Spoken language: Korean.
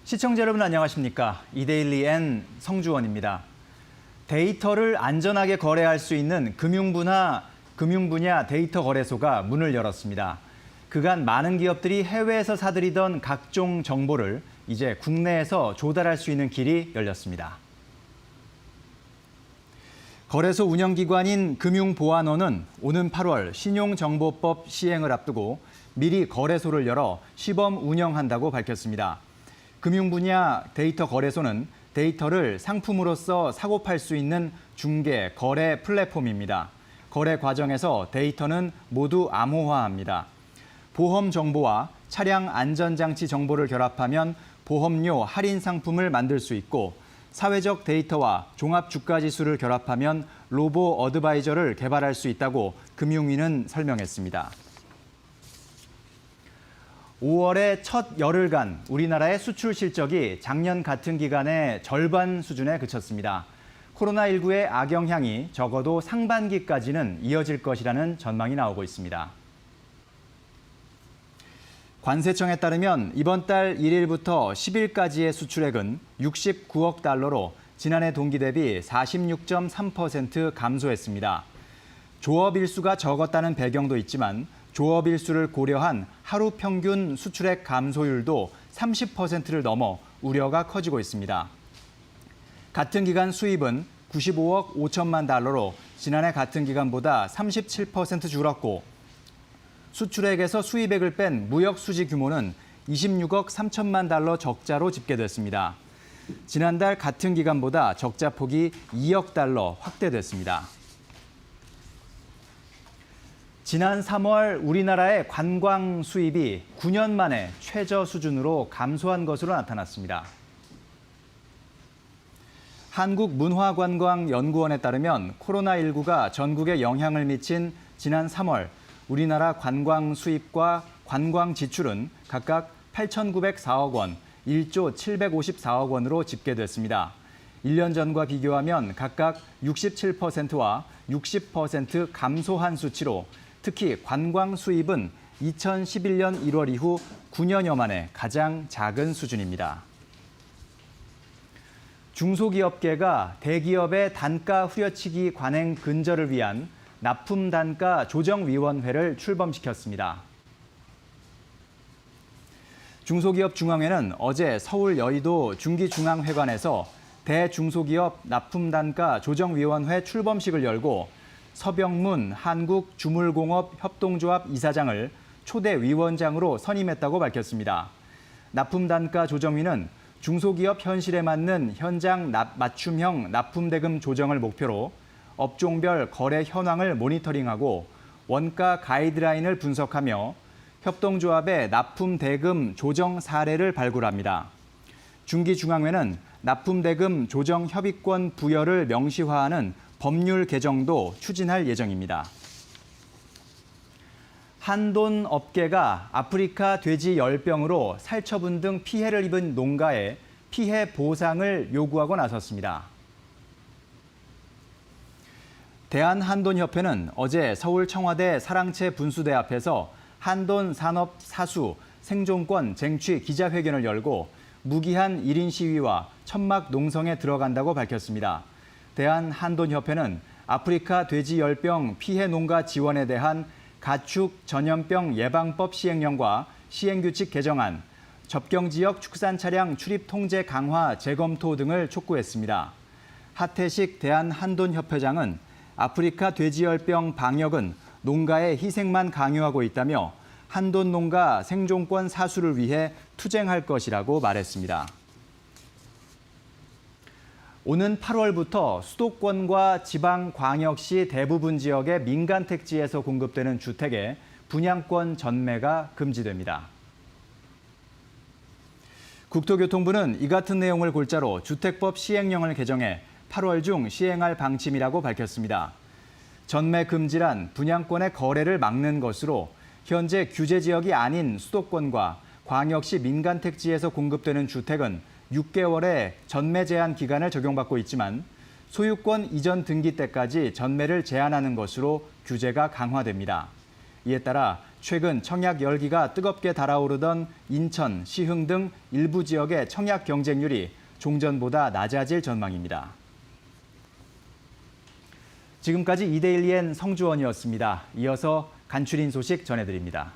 시청자 여러분 안녕하십니까? 이데일리 N 성주원입니다. 데이터를 안전하게 거래할 수 있는 금융분야 데이터 거래소가 문을 열었습니다. 그간 많은 기업들이 해외에서 사들이던 각종 정보를 이제 국내에서 조달할 수 있는 길이 열렸습니다. 거래소 운영기관인 금융보안원은 오는 8월 신용정보법 시행을 앞두고 미리 거래소를 열어 시범 운영한다고 밝혔습니다. 금융분야 데이터 거래소는 데이터를 상품으로서 사고 팔 수 있는 중개, 거래 플랫폼입니다. 거래 과정에서 데이터는 모두 암호화합니다. 보험 정보와 차량 안전장치 정보를 결합하면 보험료 할인 상품을 만들 수 있고 사회적 데이터와 종합주가지수를 결합하면 로보 어드바이저를 개발할 수 있다고 금융위는 설명했습니다. 5월의 첫 열흘간 우리나라의 수출 실적이 작년 같은 기간의 절반 수준에 그쳤습니다. 코로나19의 악영향이 적어도 상반기까지는 이어질 것이라는 전망이 나오고 있습니다. 관세청에 따르면 이번 달 1일부터 10일까지의 수출액은 69억 달러로 지난해 동기 대비 46.3% 감소했습니다. 조업 일수가 적었다는 배경도 있지만 조업 일수를 고려한 하루 평균 수출액 감소율도 30%를 넘어 우려가 커지고 있습니다. 같은 기간 수입은 95억 5천만 달러로 지난해 같은 기간보다 37% 줄었고 수출액에서 수입액을 뺀 무역 수지 규모는 26억 3천만 달러 적자로 집계됐습니다. 지난달 같은 기간보다 적자 폭이 2억 달러 확대됐습니다. 지난 3월 우리나라의 관광 수입이 9년 만에 최저 수준으로 감소한 것으로 나타났습니다. 한국문화관광연구원에 따르면 코로나19가 전국에 영향을 미친 지난 3월 우리나라 관광 수입과 관광 지출은 각각 8,904억 원, 1조 754억 원으로 집계됐습니다. 1년 전과 비교하면 각각 67%와 60% 감소한 수치로 특히 관광 수입은 2011년 1월 이후 9년여 만에 가장 작은 수준입니다. 중소기업계가 대기업의 단가 후려치기 관행 근절을 위한 납품단가 조정위원회를 출범시켰습니다. 중소기업중앙회는 어제 서울 여의도 중기중앙회관에서 대중소기업 납품단가 조정위원회 출범식을 열고 서병문 한국주물공업협동조합 이사장을 초대 위원장으로 선임했다고 밝혔습니다. 납품단가 조정위는 중소기업 현실에 맞는 현장 맞춤형 납품대금 조정을 목표로 업종별 거래 현황을 모니터링하고 원가 가이드라인을 분석하며 협동조합의 납품대금 조정 사례를 발굴합니다. 중기중앙회는 납품대금 조정 협의권 부여를 명시화하는 법률 개정도 추진할 예정입니다. 한돈 업계가 아프리카 돼지 열병으로 살처분 등 피해를 입은 농가에 피해 보상을 요구하고 나섰습니다. 대한한돈협회는 어제 서울 청와대 사랑채 분수대 앞에서 한돈 산업 사수 생존권 쟁취 기자회견을 열고 무기한 1인 시위와 천막 농성에 들어간다고 밝혔습니다. 대한한돈협회는 아프리카 돼지 열병 피해 농가 지원에 대한 가축 전염병 예방법 시행령과 시행규칙 개정안, 접경지역 축산 차량 출입 통제 강화 재검토 등을 촉구했습니다. 하태식 대한한돈협회장은 아프리카 돼지열병 방역은 농가의 희생만 강요하고 있다며 한돈 농가 생존권 사수를 위해 투쟁할 것이라고 말했습니다. 오는 8월부터 수도권과 지방광역시 대부분 지역의 민간택지에서 공급되는 주택의 분양권 전매가 금지됩니다. 국토교통부는 이 같은 내용을 골자로 주택법 시행령을 개정해 8월 중 시행할 방침이라고 밝혔습니다. 전매 금지란 분양권의 거래를 막는 것으로 현재 규제 지역이 아닌 수도권과 광역시 민간택지에서 공급되는 주택은 6개월의 전매 제한 기간을 적용받고 있지만 소유권 이전 등기 때까지 전매를 제한하는 것으로 규제가 강화됩니다. 이에 따라 최근 청약 열기가 뜨겁게 달아오르던 인천, 시흥 등 일부 지역의 청약 경쟁률이 종전보다 낮아질 전망입니다. 지금까지 2대1EN 성주원이었습니다. 이어서 간추린 소식 전해드립니다.